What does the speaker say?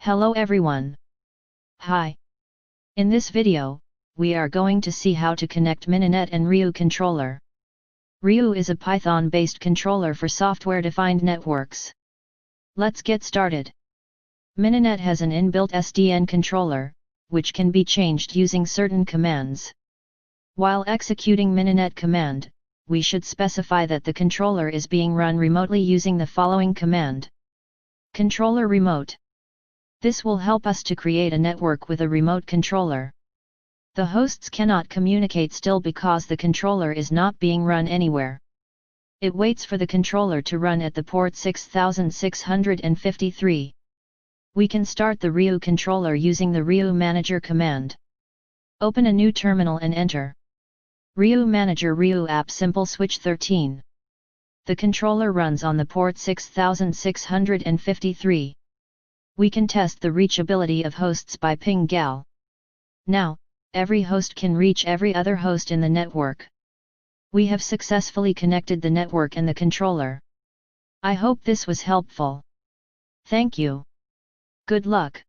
Hello everyone. Hi. In this video, we are going to see how to connect Mininet and Ryu controller. Ryu is a Python-based controller for software-defined networks. Let's get started. Mininet has an inbuilt SDN controller, which can be changed using certain commands. While executing Mininet command, we should specify that the controller is being run remotely using the following command. Controller remote. This will help us to create a network with a remote controller. The hosts cannot communicate still because the controller is not being run anywhere. It waits for the controller to run at the port 6653. We can start the Ryu controller using the Ryu Manager command. Open a new terminal and enter Ryu Manager Ryu App Simple Switch 13. The controller runs on the port 6653. We can test the reachability of hosts by ping gal. Now, every host can reach every other host in the network. We have successfully connected the network and the controller. I hope this was helpful. Thank you. Good luck.